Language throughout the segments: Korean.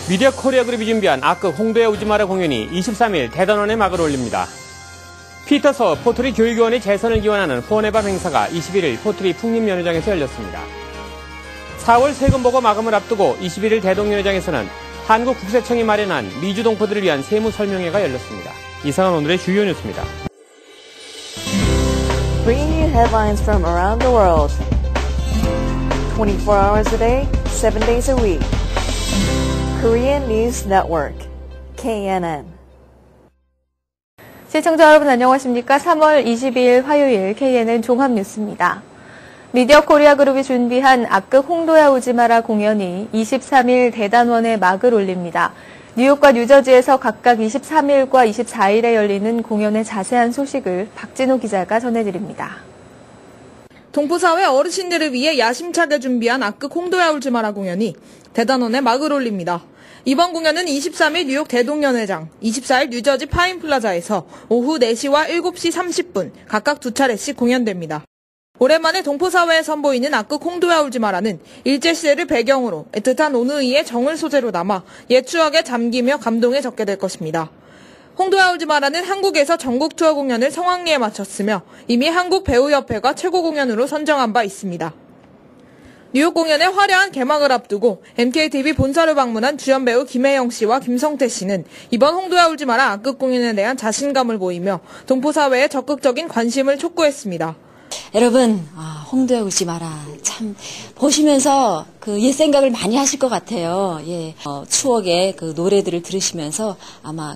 미디어 코리아 그룹이 준비한 악극 홍도의 오지 마라 공연이 23일 대단원에 막을 올립니다. 피터서 포트리 교육위원회 재선을 기원하는 후원의 밤 행사가 21일 포트리 풍림연회장에서 열렸습니다. 4월 세금 보고 마감을 앞두고 21일 대동연회장에서는 한국국세청이 마련한 미주 동포들을 위한 세무 설명회가 열렸습니다. 이상은 오늘의 주요 뉴스입니다. Bringing you headlines from around the world. 24 hours a day, 7 days a week. Korean News Network, KNN. 시청자 여러분 안녕하십니까? 3월 22일 화요일 KNN 종합뉴스입니다. 미디어 코리아 그룹이 준비한 악극 홍도야 오지 마라 공연이 23일 대단원에 막을 올립니다. 뉴욕과 뉴저지에서 각각 23일과 24일에 열리는 공연의 자세한 소식을 박진호 기자가 전해드립니다. 동포사회 어르신들을 위해 야심차게 준비한 악극 홍도야 울지 마라 공연이 대단원에 막을 올립니다. 이번 공연은 23일 뉴욕 대동연회장, 24일 뉴저지 파인플라자에서 오후 4시와 7시 30분 각각 2차례씩 공연됩니다. 오랜만에 동포사회에 선보이는 악극 홍도야 울지 마라는 일제시대를 배경으로 애틋한 노느이의 정을 소재로 남아 옛 추억에 잠기며 감동에 젖게 될 것입니다. 홍도야 울지 마라는 한국에서 전국 투어 공연을 성황리에 마쳤으며 이미 한국배우협회가 최고 공연으로 선정한 바 있습니다. 뉴욕 공연의 화려한 개막을 앞두고 MKTV 본사를 방문한 주연 배우 김혜영 씨와 김성태 씨는 이번 홍도야 울지 마라 악극 공연에 대한 자신감을 보이며 동포사회에 적극적인 관심을 촉구했습니다. 여러분, 홍도야 울지 마라. 참, 보시면서 옛 생각을 많이 하실 것 같아요. 예, 추억의 노래들을 들으시면서 아마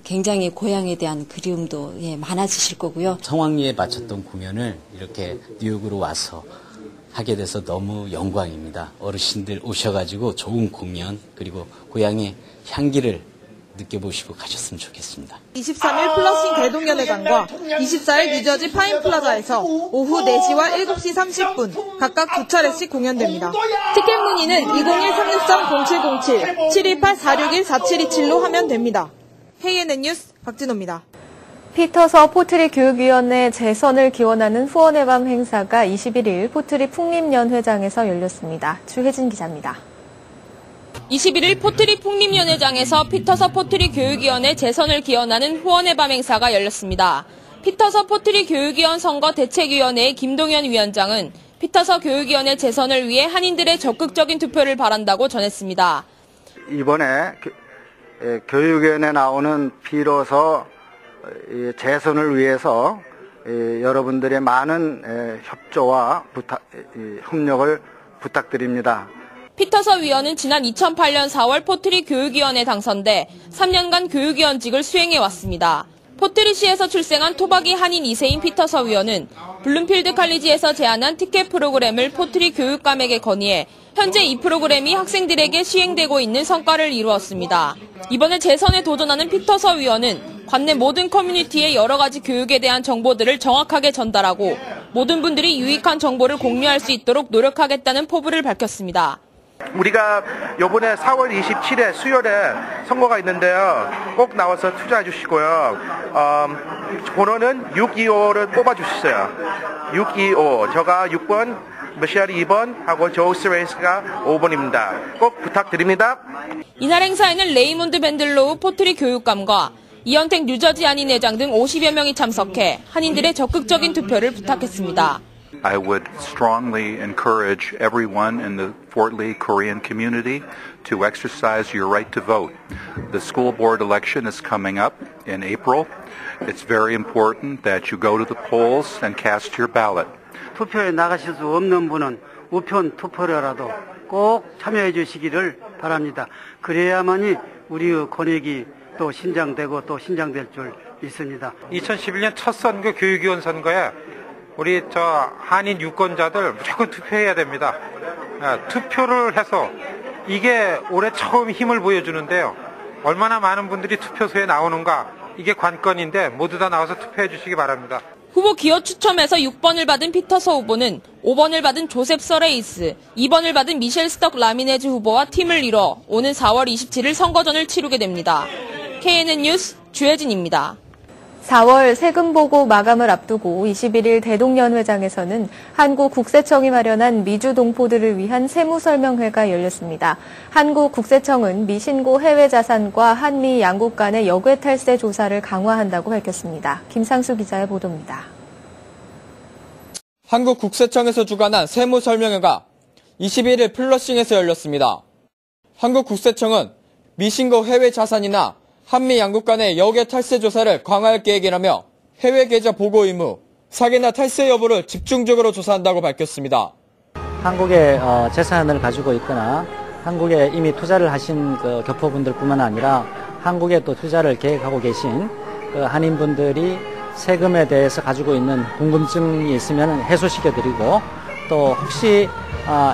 굉장히 고향에 대한 그리움도 많아지실 거고요. 성황리에 마쳤던 공연을 이렇게 뉴욕으로 와서 하게 돼서 너무 영광입니다. 어르신들 오셔가지고 좋은 공연 그리고 고향의 향기를 느껴보시고 가셨으면 좋겠습니다. 23일 플러싱 대동연회장과 24일 뉴저지 파인플라자에서 오후 4시와 7시 30분 각각 2차례씩 공연됩니다. 티켓 문의는 201-363-0707, 728-461-4727로 하면 됩니다. KNN 뉴스 박진호입니다. 피터서 포트리 교육위원회 재선을 기원하는 후원의 밤 행사가 21일 포트리 풍림연회장에서 열렸습니다. 주혜진 기자입니다. 21일 포트리 풍림연회장에서 피터서 포트리 교육위원회 재선을 기원하는 후원의 밤 행사가 열렸습니다. 피터서 포트리 교육위원 선거 대책위원회의 김동현 위원장은 피터서 교육위원회 재선을 위해 한인들의 적극적인 투표를 바란다고 전했습니다. 이번에 교육위원회에 나오는 비로소 재선을 위해서 여러분들의 많은 협조와 협력을 부탁드립니다. 피터서 위원은 지난 2008년 4월 포트리 교육위원회 당선돼 3년간 교육위원직을 수행해왔습니다. 포트리시에서 출생한 토박이 한인 2세인 피터서 위원은 블룸필드 칼리지에서 제안한 티켓 프로그램을 포트리 교육감에게 건의해 현재 이 프로그램이 학생들에게 시행되고 있는 성과를 이루었습니다. 이번에 재선에 도전하는 피터서 위원은 관내 모든 커뮤니티에 여러 가지 교육에 대한 정보들을 정확하게 전달하고 모든 분들이 유익한 정보를 공유할 수 있도록 노력하겠다는 포부를 밝혔습니다. 우리가 이번에 4월 27일 수요일에 선거가 있는데요. 꼭 나와서 투자해 주시고요. 번호는 625를 뽑아 주셨어요. 625. 제가 6번, 미셸이 2번 하고 조스 레이스가 5번입니다. 꼭 부탁드립니다. 이날 행사에는 레이몬드 밴들로우 포트리 교육감과 이현택 뉴저지 한인회장 등 50여 명이 참석해 한인들의 적극적인 투표를 부탁했습니다. I would strongly encourage everyone in the Fort Lee Korean community to exercise your right to vote. The school board election is coming up in April. It's very important that you go to the polls and cast your ballot. 투표에 나가실 수 없는 분은 우편 투표라도 꼭 참여해 주시기를 바랍니다. 그래야만이 우리의 권익이 또 신장되고 또 신장될 줄 믿습니다. 2011년 첫 선거 교육위원 선거에 우리 한인 유권자들 무조건 투표해야 됩니다. 투표를 해서 이게 올해 처음 힘을 보여주는데요. 얼마나 많은 분들이 투표소에 나오는가 이게 관건인데 모두 다 나와서 투표해 주시기 바랍니다. 후보 기호 추첨에서 6번을 받은 피터서 후보는 5번을 받은 조셉 서레이스, 2번을 받은 미셸 스떡 라미네즈 후보와 팀을 이뤄 오는 4월 27일 선거전을 치르게 됩니다. KNN 뉴스 주혜진입니다. 4월 세금 보고 마감을 앞두고 21일 대동연회장에서는 한국국세청이 마련한 미주 동포들을 위한 세무설명회가 열렸습니다. 한국국세청은 미신고 해외 자산과 한미 양국 간의 역외탈세 조사를 강화한다고 밝혔습니다. 김상수 기자의 보도입니다. 한국국세청에서 주관한 세무설명회가 21일 플러싱에서 열렸습니다. 한국국세청은 미신고 해외 자산이나 한미 양국 간의 역외 탈세 조사를 강화할 계획이라며 해외 계좌 보고 의무, 사기나 탈세 여부를 집중적으로 조사한다고 밝혔습니다. 한국의 재산을 가지고 있거나 한국에 이미 투자를 하신 그 교포분들뿐만 아니라 한국에 또 투자를 계획하고 계신 그 한인분들이 세금에 대해서 가지고 있는 궁금증이 있으면 해소시켜드리고 또 혹시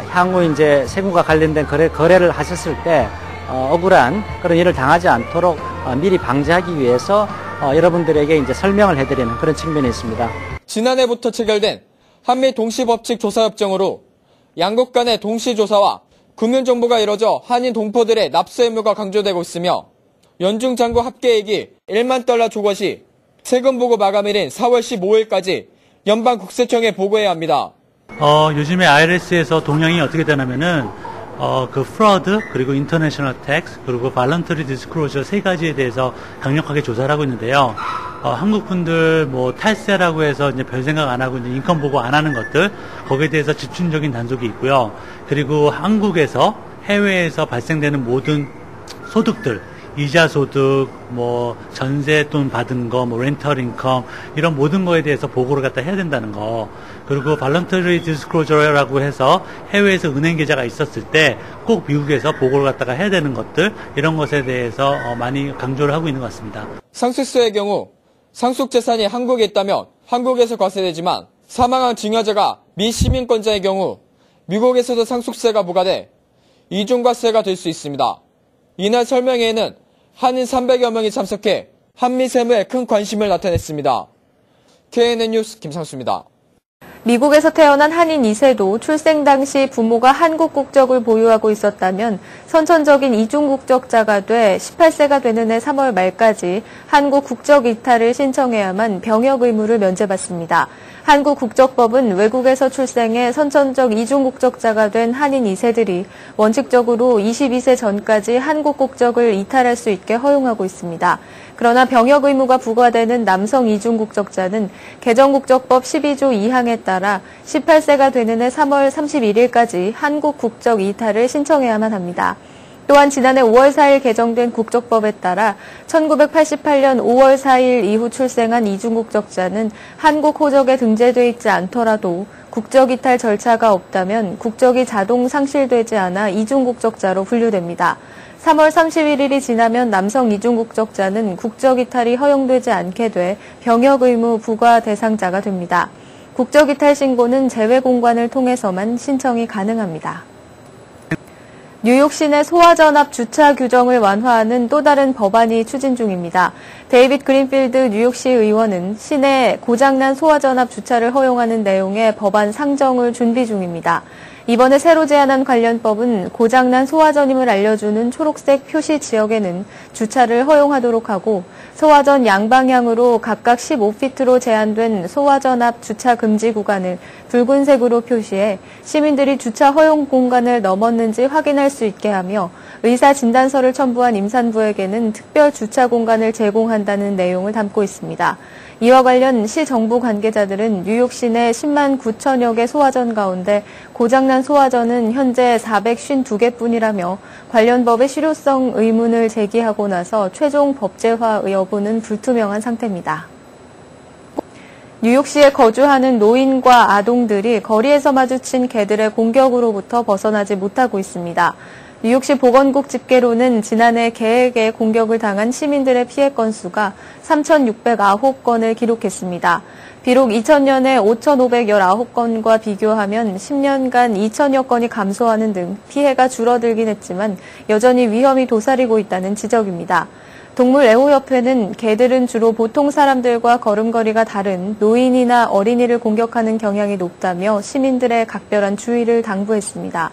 향후 이제 세금과 관련된 거래를 하셨을 때 억울한 그런 일을 당하지 않도록 미리 방지하기 위해서 여러분들에게 이제 설명을 해드리는 그런 측면이 있습니다. 지난해부터 체결된 한미 동시법칙 조사협정으로 양국 간의 동시조사와 금융정보가 이뤄져 한인 동포들의 납세 의무가 강조되고 있으며 연중 잔고 합계액이 1만 달러 초과 시 세금 보고 마감일인 4월 15일까지 연방국세청에 보고해야 합니다. 요즘에 IRS에서 동향이 어떻게 되냐면은 그 프로드 그리고 인터내셔널 텍스 그리고 발런터리 디스클로저 세 가지에 대해서 강력하게 조사를 하고 있는데요. 한국 분들 뭐 탈세라고 해서 이제 별 생각 안 하고 이제 인컴 보고 안 하는 것들 거기에 대해서 집중적인 단속이 있고요. 그리고 한국에서 해외에서 발생되는 모든 소득들 이자 소득, 뭐 전세 돈 받은 거, 뭐 렌털 인컴 이런 모든 거에 대해서 보고를 갖다 해야 된다는 거. 그리고 발런터리 디스클로저라고 해서 해외에서 은행 계좌가 있었을 때 꼭 미국에서 보고를 갖다가 해야 되는 것들 이런 것에 대해서 많이 강조를 하고 있는 것 같습니다. 상속세의 경우 상속 재산이 한국에 있다면 한국에서 과세되지만 사망한 증여자가 미 시민권자의 경우 미국에서도 상속세가 부과돼 이중과세가 될 수 있습니다. 이날 설명회에는 한인 300여 명이 참석해 한미 세무에 큰 관심을 나타냈습니다. KNN 뉴스 김상수입니다. 미국에서 태어난 한인 2세도 출생 당시 부모가 한국 국적을 보유하고 있었다면 선천적인 이중 국적자가 돼 18세가 되는 해 3월 말까지 한국 국적 이탈을 신청해야만 병역 의무를 면제받습니다. 한국국적법은 외국에서 출생해 선천적 이중 국적자가 된 한인 2세들이 원칙적으로 22세 전까지 한국 국적을 이탈할 수 있게 허용하고 있습니다. 그러나 병역 의무가 부과되는 남성 이중 국적자는 개정국적법 12조 2항에 따라 18세가 되는 해 3월 31일까지 한국 국적 이탈을 신청해야만 합니다. 또한 지난해 5월 4일 개정된 국적법에 따라 1988년 5월 4일 이후 출생한 이중국적자는 한국 호적에 등재돼 있지 않더라도 국적 이탈 절차가 없다면 국적이 자동 상실되지 않아 이중국적자로 분류됩니다. 3월 31일이 지나면 남성 이중국적자는 국적 이탈이 허용되지 않게 돼 병역 의무 부과 대상자가 됩니다. 국적 이탈 신고는 재외공관을 통해서만 신청이 가능합니다. 뉴욕 시내 소화전압 주차 규정을 완화하는 또 다른 법안이 추진 중입니다. 데이빗 그린필드 뉴욕시 의원은 시내 고장난 소화전압 주차를 허용하는 내용의 법안 상정을 준비 중입니다. 이번에 새로 제안한 관련법은 고장난 소화전임을 알려주는 초록색 표시 지역에는 주차를 허용하도록 하고 소화전 양방향으로 각각 15피트로 제한된 소화전 앞 주차 금지 구간을 붉은색으로 표시해 시민들이 주차 허용 공간을 넘었는지 확인할 수 있게 하며 의사 진단서를 첨부한 임산부에게는 특별 주차 공간을 제공한다는 내용을 담고 있습니다. 이와 관련 시 정부 관계자들은 뉴욕 시내 10만 9천여 개 소화전 가운데 고장난 소화전은 현재 452개뿐이라며 관련 법의 실효성 의문을 제기하고 나서 최종 법제화 여부는 불투명한 상태입니다. 뉴욕시에 거주하는 노인과 아동들이 거리에서 마주친 개들의 공격으로부터 벗어나지 못하고 있습니다. 뉴욕시 보건국 집계로는 지난해 개에게 공격을 당한 시민들의 피해 건수가 3,609건을 기록했습니다. 비록 2000년에 5,519건과 비교하면 10년간 2,000여 건이 감소하는 등 피해가 줄어들긴 했지만 여전히 위험이 도사리고 있다는 지적입니다. 동물애호협회는 개들은 주로 보통 사람들과 걸음걸이가 다른 노인이나 어린이를 공격하는 경향이 높다며 시민들의 각별한 주의를 당부했습니다.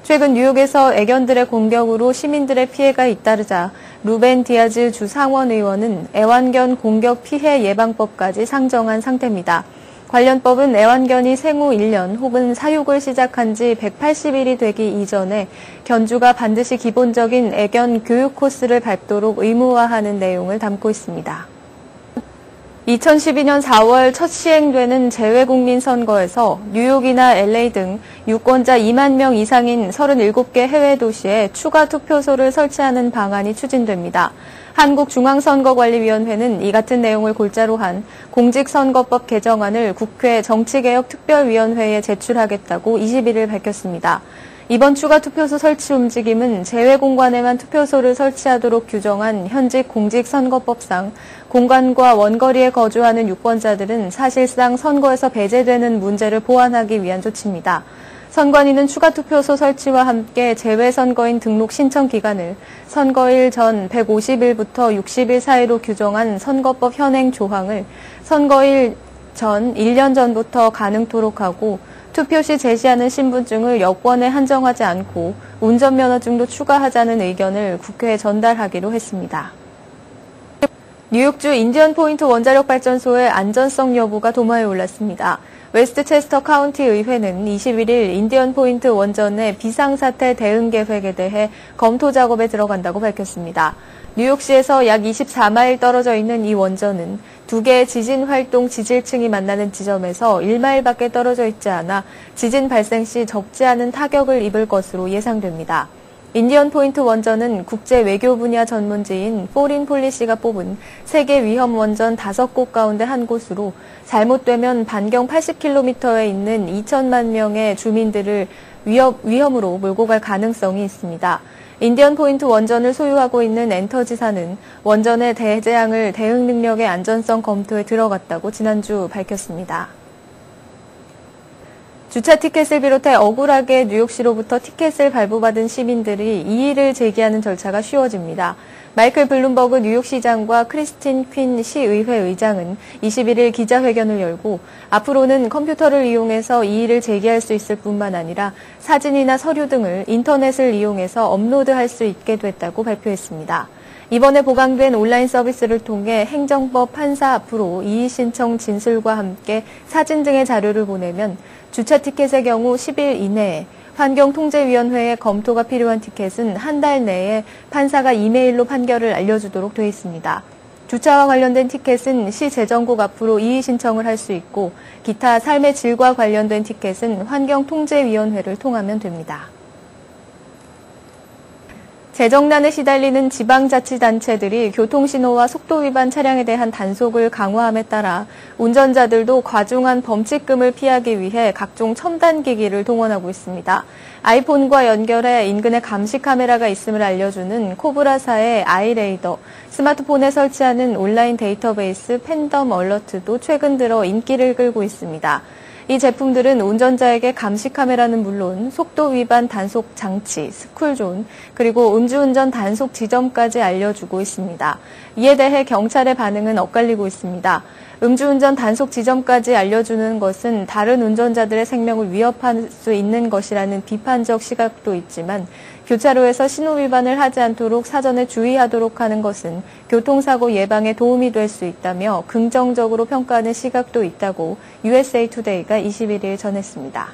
최근 뉴욕에서 애견들의 공격으로 시민들의 피해가 잇따르자 루벤 디아즈 주 상원 의원은 애완견 공격 피해 예방법까지 상정한 상태입니다. 관련 법은 애완견이 생후 1년 혹은 사육을 시작한 지 180일이 되기 이전에 견주가 반드시 기본적인 애견 교육 코스를 밟도록 의무화하는 내용을 담고 있습니다. 2012년 4월 첫 시행되는 재외국민 선거에서 뉴욕이나 LA 등 유권자 2만 명 이상인 37개 해외 도시에 추가 투표소를 설치하는 방안이 추진됩니다. 한국중앙선거관리위원회는 이 같은 내용을 골자로 한 공직선거법 개정안을 국회 정치개혁특별위원회에 제출하겠다고 21일 밝혔습니다. 이번 추가 투표소 설치 움직임은 재외공관에만 투표소를 설치하도록 규정한 현직 공직선거법상 공관과 원거리에 거주하는 유권자들은 사실상 선거에서 배제되는 문제를 보완하기 위한 조치입니다. 선관위는 추가 투표소 설치와 함께 재외선거인 등록 신청 기간을 선거일 전 150일부터 60일 사이로 규정한 선거법 현행 조항을 선거일 전 1년 전부터 가능토록 하고 투표 시 제시하는 신분증을 여권에 한정하지 않고 운전면허증도 추가하자는 의견을 국회에 전달하기로 했습니다. 뉴욕주 인디언 포인트 원자력 발전소의 안전성 여부가 도마에 올랐습니다. 웨스트체스터 카운티 의회는 21일 인디언 포인트 원전의 비상사태 대응 계획에 대해 검토 작업에 들어간다고 밝혔습니다. 뉴욕시에서 약 24마일 떨어져 있는 이 원전은 두 개의 지진 활동 지질층이 만나는 지점에서 1마일밖에 떨어져 있지 않아 지진 발생 시 적지 않은 타격을 입을 것으로 예상됩니다. 인디언 포인트 원전은 국제 외교 분야 전문지인 포린 폴리시가 뽑은 세계 위험 원전 5곳 가운데 한 곳으로 잘못되면 반경 80km에 있는 2천만 명의 주민들을 위험으로 몰고 갈 가능성이 있습니다. 인디언 포인트 원전을 소유하고 있는 엔터지사는 원전의 대재앙을 대응 능력의 안전성 검토에 들어갔다고 지난주 밝혔습니다. 주차 티켓을 비롯해 억울하게 뉴욕시로부터 티켓을 발부받은 시민들이 이의를 제기하는 절차가 쉬워집니다. 마이클 블룸버그 뉴욕시장과 크리스틴 퀸 시의회 의장은 21일 기자회견을 열고 앞으로는 컴퓨터를 이용해서 이의를 제기할 수 있을 뿐만 아니라 사진이나 서류 등을 인터넷을 이용해서 업로드할 수 있게 됐다고 발표했습니다. 이번에 보강된 온라인 서비스를 통해 행정법 판사 앞으로 이의 신청 진술과 함께 사진 등의 자료를 보내면 주차 티켓의 경우 10일 이내에, 환경통제위원회의 검토가 필요한 티켓은 한 달 내에 판사가 이메일로 판결을 알려주도록 되어 있습니다. 주차와 관련된 티켓은 시 재정국 앞으로 이의 신청을 할 수 있고 기타 삶의 질과 관련된 티켓은 환경통제위원회를 통하면 됩니다. 재정난에 시달리는 지방자치단체들이 교통신호와 속도 위반 차량에 대한 단속을 강화함에 따라 운전자들도 과중한 범칙금을 피하기 위해 각종 첨단기기를 동원하고 있습니다. 아이폰과 연결해 인근에 감시 카메라가 있음을 알려주는 코브라사의 아이레이더, 스마트폰에 설치하는 온라인 데이터베이스 팬덤 얼러트도 최근 들어 인기를 끌고 있습니다. 이 제품들은 운전자에게 감시 카메라는 물론 속도 위반 단속 장치, 스쿨존, 그리고 음주운전 단속 지점까지 알려주고 있습니다. 이에 대해 경찰의 반응은 엇갈리고 있습니다. 음주운전 단속 지점까지 알려주는 것은 다른 운전자들의 생명을 위협할 수 있는 것이라는 비판적 시각도 있지만 교차로에서 신호 위반을 하지 않도록 사전에 주의하도록 하는 것은 교통사고 예방에 도움이 될 수 있다며 긍정적으로 평가하는 시각도 있다고 USA 투데이가 21일 전했습니다.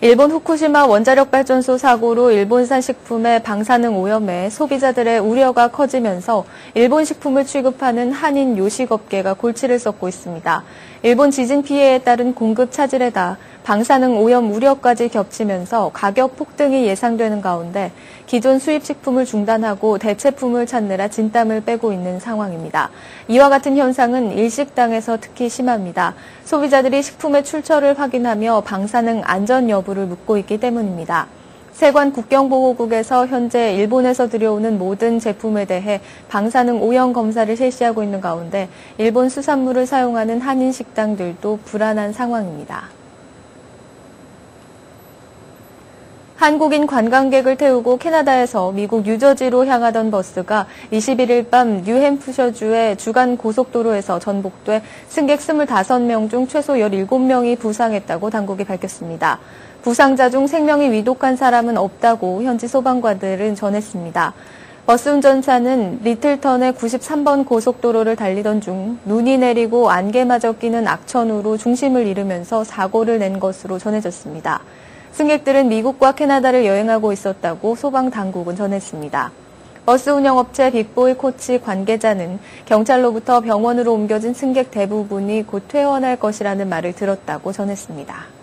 일본 후쿠시마 원자력 발전소 사고로 일본산 식품의 방사능 오염에 소비자들의 우려가 커지면서 일본 식품을 취급하는 한인 요식업계가 골치를 썩고 있습니다. 일본 지진 피해에 따른 공급 차질에다 방사능 오염 우려까지 겹치면서 가격 폭등이 예상되는 가운데 기존 수입 식품을 중단하고 대체품을 찾느라 진땀을 빼고 있는 상황입니다. 이와 같은 현상은 일식당에서 특히 심합니다. 소비자들이 식품의 출처를 확인하며 방사능 안전 여부를 묻고 있기 때문입니다. 세관 국경보호국에서 현재 일본에서 들여오는 모든 제품에 대해 방사능 오염 검사를 실시하고 있는 가운데 일본 수산물을 사용하는 한인 식당들도 불안한 상황입니다. 한국인 관광객을 태우고 캐나다에서 미국 뉴저지로 향하던 버스가 21일 밤 뉴햄프셔주의 주간 고속도로에서 전복돼 승객 25명 중 최소 17명이 부상했다고 당국이 밝혔습니다. 부상자 중 생명이 위독한 사람은 없다고 현지 소방관들은 전했습니다. 버스 운전사는 리틀턴의 93번 고속도로를 달리던 중 눈이 내리고 안개마저 끼는 악천후로 중심을 잃으면서 사고를 낸 것으로 전해졌습니다. 승객들은 미국과 캐나다를 여행하고 있었다고 소방당국은 전했습니다. 버스 운영업체 빅보이 코치 관계자는 경찰로부터 병원으로 옮겨진 승객 대부분이 곧 퇴원할 것이라는 말을 들었다고 전했습니다.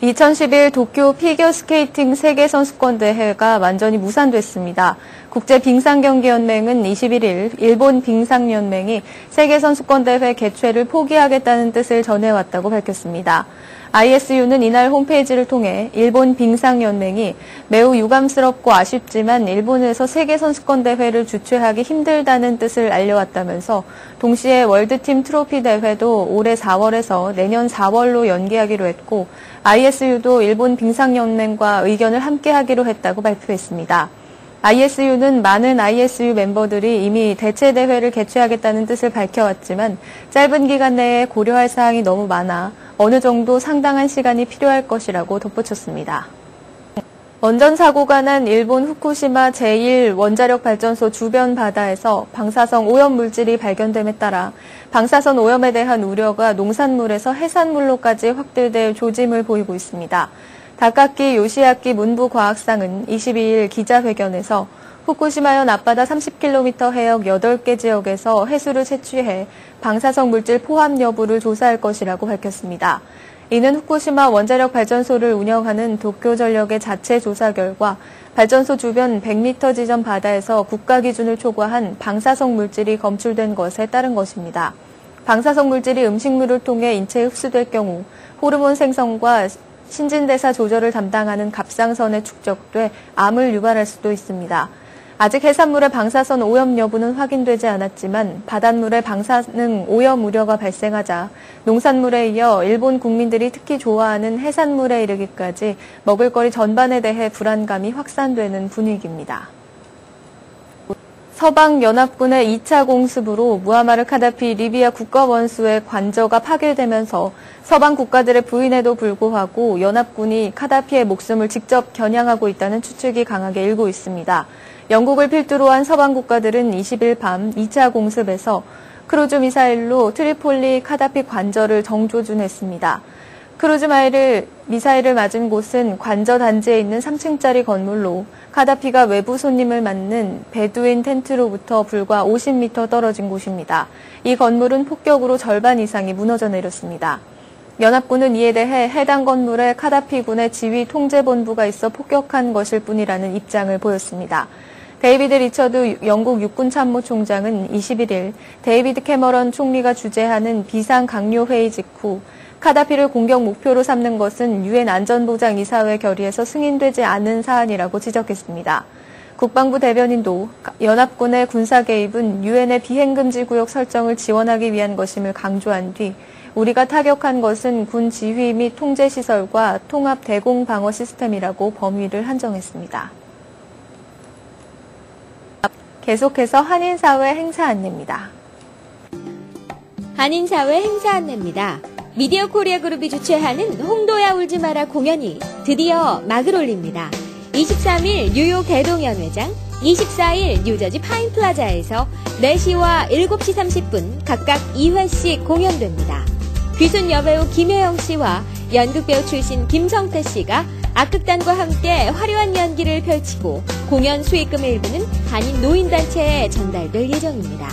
2011 도쿄 피겨스케이팅 세계선수권대회가 완전히 무산됐습니다. 국제빙상경기연맹은 21일 일본 빙상연맹이 세계선수권대회 개최를 포기하겠다는 뜻을 전해왔다고 밝혔습니다. ISU는 이날 홈페이지를 통해 일본 빙상연맹이 매우 유감스럽고 아쉽지만 일본에서 세계선수권대회를 주최하기 힘들다는 뜻을 알려왔다면서 동시에 월드팀 트로피 대회도 올해 4월에서 내년 4월로 연기하기로 했고 ISU도 일본 빙상연맹과 의견을 함께하기로 했다고 발표했습니다. ISU는 많은 ISU 멤버들이 이미 대체 대회를 개최하겠다는 뜻을 밝혀왔지만 짧은 기간 내에 고려할 사항이 너무 많아 어느 정도 상당한 시간이 필요할 것이라고 덧붙였습니다. 원전 사고가 난 일본 후쿠시마 제1원자력발전소 주변 바다에서 방사성 오염 물질이 발견됨에 따라 방사선 오염에 대한 우려가 농산물에서 해산물로까지 확대될 조짐을 보이고 있습니다. 다카키 요시아키 문부과학상은 22일 기자회견에서 후쿠시마현 앞바다 30km 해역 8개 지역에서 해수를 채취해 방사성 물질 포함 여부를 조사할 것이라고 밝혔습니다. 이는 후쿠시마 원자력 발전소를 운영하는 도쿄전력의 자체 조사 결과 발전소 주변 100m 지점 바다에서 국가 기준을 초과한 방사성 물질이 검출된 것에 따른 것입니다. 방사성 물질이 음식물을 통해 인체에 흡수될 경우 호르몬 생성과 신진대사 조절을 담당하는 갑상선에 축적돼 암을 유발할 수도 있습니다. 아직 해산물의 방사선 오염 여부는 확인되지 않았지만 바닷물의 방사능 오염 우려가 발생하자 농산물에 이어 일본 국민들이 특히 좋아하는 해산물에 이르기까지 먹을거리 전반에 대해 불안감이 확산되는 분위기입니다. 서방연합군의 2차 공습으로 무아마르 카다피 리비아 국가원수의 관저가 파괴되면서 서방 국가들의 부인에도 불구하고 연합군이 카다피의 목숨을 직접 겨냥하고 있다는 추측이 강하게 일고 있습니다. 영국을 필두로 한 서방 국가들은 20일 밤 2차 공습에서 크루즈 미사일로 트리폴리 카다피 관저를 정조준했습니다. 크루즈 미사일을 맞은 곳은 관저 단지에 있는 3층짜리 건물로 카다피가 외부 손님을 맞는 베두인 텐트로부터 불과 50m 떨어진 곳입니다. 이 건물은 폭격으로 절반 이상이 무너져 내렸습니다. 연합군은 이에 대해 해당 건물에 카다피군의 지휘 통제본부가 있어 폭격한 것일 뿐이라는 입장을 보였습니다. 데이비드 리처드 영국 육군참모총장은 21일 데이비드 캐머런 총리가 주재하는 비상강요회의 직후 카다피를 공격 목표로 삼는 것은 유엔 안전보장이사회 결의에서 승인되지 않은 사안이라고 지적했습니다. 국방부 대변인도 연합군의 군사 개입은 유엔의 비행금지 구역 설정을 지원하기 위한 것임을 강조한 뒤 우리가 타격한 것은 군 지휘 및 통제시설과 통합 대공방어 시스템이라고 범위를 한정했습니다. 계속해서 한인사회 행사 안내입니다. 한인사회 행사 안내입니다. 미디어 코리아 그룹이 주최하는 홍도야 울지 마라 공연이 드디어 막을 올립니다. 23일 뉴욕 대동연회장, 24일 뉴저지 파인플라자에서 4시와 7시 30분 각각 2회씩 공연됩니다. 귀순 여배우 김효영 씨와 연극배우 출신 김성태 씨가 악극단과 함께 화려한 연기를 펼치고 공연 수익금의 일부는 한인 노인단체에 전달될 예정입니다.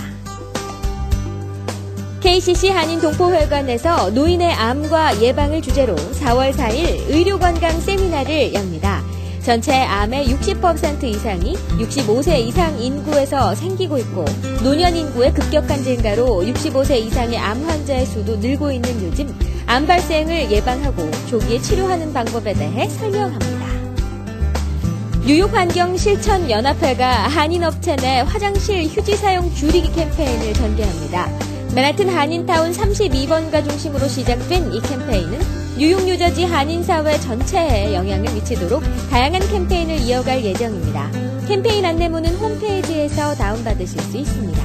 KCC 한인동포회관에서 노인의 암과 예방을 주제로 4월 4일 의료건강 세미나를 엽니다. 전체 암의 60% 이상이 65세 이상 인구에서 생기고 있고 노년 인구의 급격한 증가로 65세 이상의 암 환자의 수도 늘고 있는 요즘 암 발생을 예방하고 조기에 치료하는 방법에 대해 설명합니다. 뉴욕 환경실천연합회가 한인업체 내 화장실 휴지 사용 줄이기 캠페인을 전개합니다. 맨하튼 한인타운 32번가 중심으로 시작된 이 캠페인은 뉴욕 뉴저지 한인사회 전체에 영향을 미치도록 다양한 캠페인을 이어갈 예정입니다. 캠페인 안내문은 홈페이지에서 다운받으실 수 있습니다.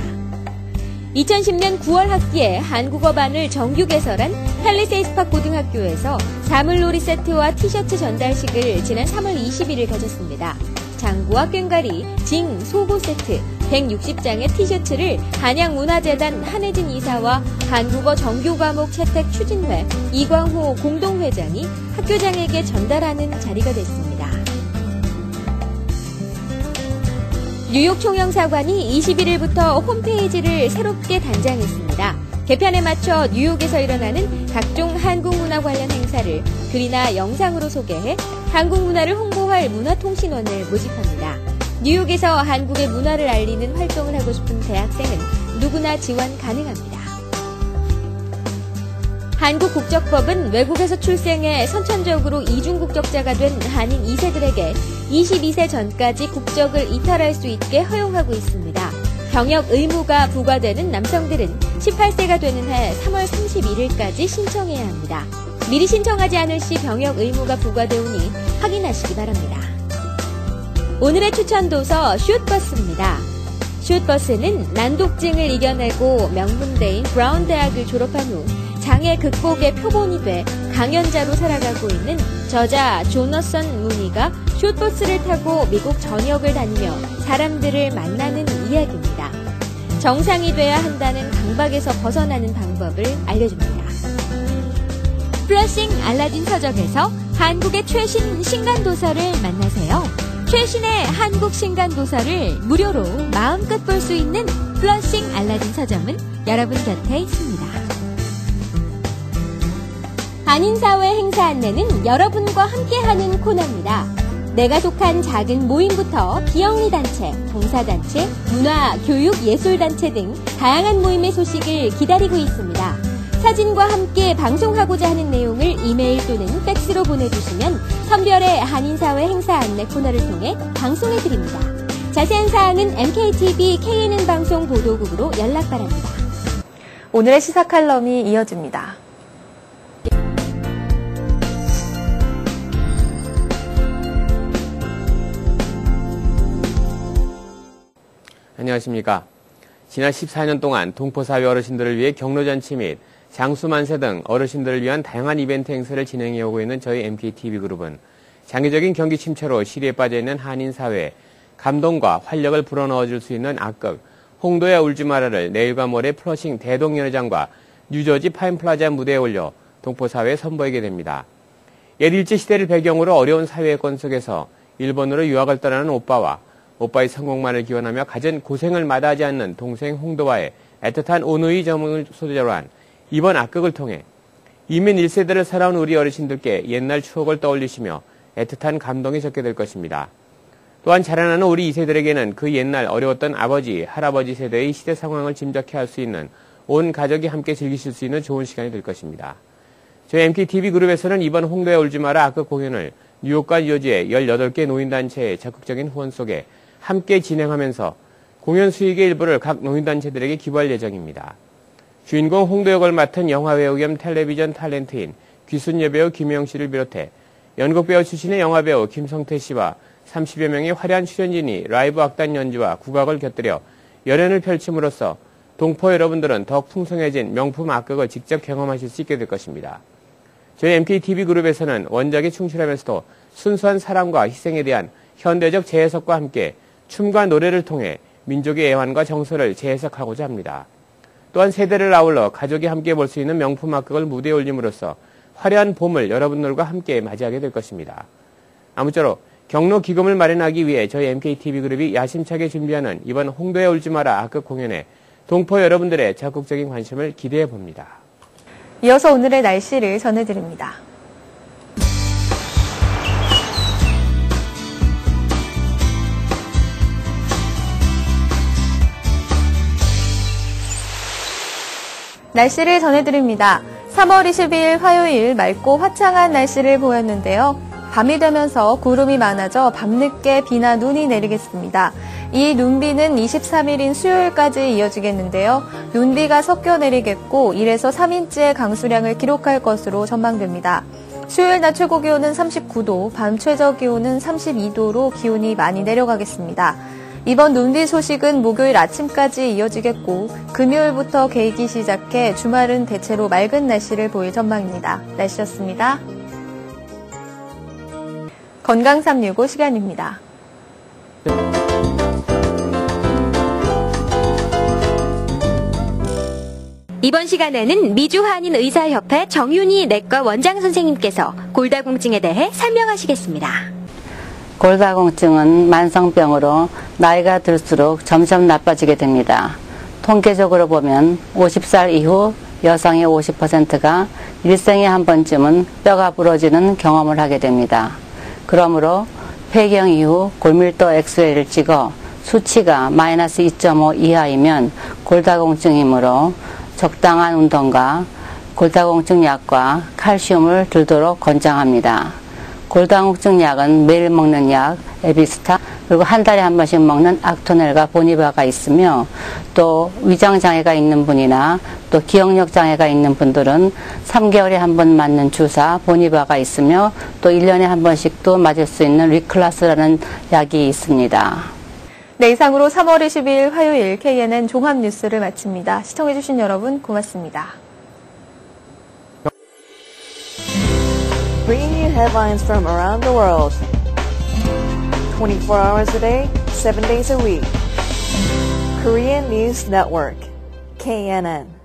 2010년 9월 학기에 한국어반을 정규 개설한 팰리세이스팍 고등학교에서 사물놀이 세트와 티셔츠 전달식을 지난 3월 20일을 가졌습니다. 장구와 꽹과리, 징, 소고 세트, 160장의 티셔츠를 한양문화재단 한혜진 이사와 한국어 정규 과목 채택 추진회 이광호 공동회장이 학교장에게 전달하는 자리가 됐습니다. 뉴욕 총영사관이 21일부터 홈페이지를 새롭게 단장했습니다. 개편에 맞춰 뉴욕에서 일어나는 각종 한국 문화 관련 행사를 글이나 영상으로 소개해 한국 문화를 홍보할 문화통신원을 모집합니다. 뉴욕에서 한국의 문화를 알리는 활동을 하고 싶은 대학생은 누구나 지원 가능합니다. 한국국적법은 외국에서 출생해 선천적으로 이중국적자가 된 한인 2세들에게 22세 전까지 국적을 이탈할 수 있게 허용하고 있습니다. 병역 의무가 부과되는 남성들은 18세가 되는 해 3월 31일까지 신청해야 합니다. 미리 신청하지 않을 시 병역 의무가 부과되오니 확인하시기 바랍니다. 오늘의 추천 도서 슛버스입니다. 슛버스는 난독증을 이겨내고 명문대인 브라운 대학을 졸업한 후 장애 극복의 표본이 돼 강연자로 살아가고 있는 저자 조너선 무니가 슛버스를 타고 미국 전역을 다니며 사람들을 만나는 이야기입니다. 정상이 돼야 한다는 강박에서 벗어나는 방법을 알려줍니다. 플러싱 알라딘 서적에서 한국의 최신 신간도서를 만나세요. 최신의 한국 신간도서를 무료로 마음껏 볼 수 있는 플러싱 알라딘 서점은 여러분 곁에 있습니다. 한인사회 행사 안내는 여러분과 함께하는 코너입니다. 내가 속한 작은 모임부터 비영리 단체, 봉사단체, 문화, 교육, 예술단체 등 다양한 모임의 소식을 기다리고 있습니다. 사진과 함께 방송하고자 하는 내용을 이메일 또는 팩스로 보내주시면 선별의 한인사회 행사 안내 코너를 통해 방송해드립니다. 자세한 사항은 MKTV KNN 방송 보도국으로 연락 바랍니다. 오늘의 시사 칼럼이 이어집니다. 안녕하십니까. 지난 14년 동안 동포사회 어르신들을 위해 경로잔치 및 장수만세 등 어르신들을 위한 다양한 이벤트 행사를 진행해오고 있는 저희 MKTV그룹은 장기적인 경기 침체로 시리에 빠져있는 한인사회에 감동과 활력을 불어넣어줄 수 있는 악극 홍도야 울지 마라를 내일과 모레 플러싱 대동연회장과 뉴저지 파인플라자 무대에 올려 동포사회에 선보이게 됩니다. 옛 일제시대를 배경으로 어려운 사회권 속에서 일본으로 유학을 떠나는 오빠와 오빠의 성공만을 기원하며 갖은 고생을 마다하지 않는 동생 홍도와의 애틋한 온누이 정을 소재로 한 이번 악극을 통해 이민 1세대를 살아온 우리 어르신들께 옛날 추억을 떠올리시며 애틋한 감동이 적게 될 것입니다. 또한 자라나는 우리 2세들에게는 그 옛날 어려웠던 아버지, 할아버지 세대의 시대 상황을 짐작해 할 수 있는 온 가족이 함께 즐기실 수 있는 좋은 시간이 될 것입니다. 저희 MKTV그룹에서는 이번 홍도에 울지 마라 악극 공연을 뉴욕과 뉴저지의 18개 노인단체의 적극적인 후원 속에 함께 진행하면서 공연 수익의 일부를 각 노인단체들에게 기부할 예정입니다. 주인공 홍도 역을 맡은 영화배우 겸 텔레비전 탤런트인 귀순 여배우 김혜영 씨를 비롯해 연극배우 출신의 영화배우 김성태 씨와 30여 명의 화려한 출연진이 라이브 악단 연주와 국악을 곁들여 열연을 펼침으로써 동포 여러분들은 더욱 풍성해진 명품 악극을 직접 경험하실 수 있게 될 것입니다. 저희 MKTV그룹에서는 원작에 충실하면서도 순수한 사랑과 희생에 대한 현대적 재해석과 함께 춤과 노래를 통해 민족의 애환과 정서를 재해석하고자 합니다. 또한 세대를 아울러 가족이 함께 볼 수 있는 명품 악극을 무대에 올림으로써 화려한 봄을 여러분들과 함께 맞이하게 될 것입니다. 아무쪼록 경로 기금을 마련하기 위해 저희 MKTV그룹이 야심차게 준비하는 이번 홍도에 울지 마라 악극 공연에 동포 여러분들의 적극적인 관심을 기대해 봅니다. 이어서 오늘의 날씨를 전해드립니다. 날씨를 전해드립니다. 3월 22일 화요일 맑고 화창한 날씨를 보였는데요. 밤이 되면서 구름이 많아져 밤늦게 비나 눈이 내리겠습니다. 이 눈비는 23일인 수요일까지 이어지겠는데요. 눈비가 섞여 내리겠고 1에서 3인치의 강수량을 기록할 것으로 전망됩니다. 수요일 낮 최고 기온은 39도, 밤 최저 기온은 32도로 기온이 많이 내려가겠습니다. 이번 눈비 소식은 목요일 아침까지 이어지겠고 금요일부터 개이기 시작해 주말은 대체로 맑은 날씨를 보일 전망입니다. 날씨였습니다. 건강 365 시간입니다. 이번 시간에는 미주한인의사협회 정윤희 내과 원장 선생님께서 골다공증에 대해 설명하시겠습니다. 골다공증은 만성병으로 나이가 들수록 점점 나빠지게 됩니다. 통계적으로 보면 50살 이후 여성의 50%가 일생에 한 번쯤은 뼈가 부러지는 경험을 하게 됩니다. 그러므로 폐경 이후 골밀도 엑스레이를 찍어 수치가 마이너스 2.5 이하이면 골다공증이므로 적당한 운동과 골다공증 약과 칼슘을 들도록 권장합니다. 골다공증 약은 매일 먹는 약 에비스타, 그리고 한 달에 한 번씩 먹는 악토넬과 보니바가 있으며, 또 위장장애가 있는 분이나 또 기억력 장애가 있는 분들은 3개월에 한 번 맞는 주사 보니바가 있으며, 또 1년에 한 번씩도 맞을 수 있는 리클라스라는 약이 있습니다. 네, 이상으로 3월 22일 화요일 KNN 종합뉴스를 마칩니다. 시청해주신 여러분 고맙습니다. Bringing you headlines from around the world. 24 hours a day, 7 days a week. Korean News Network, KNN.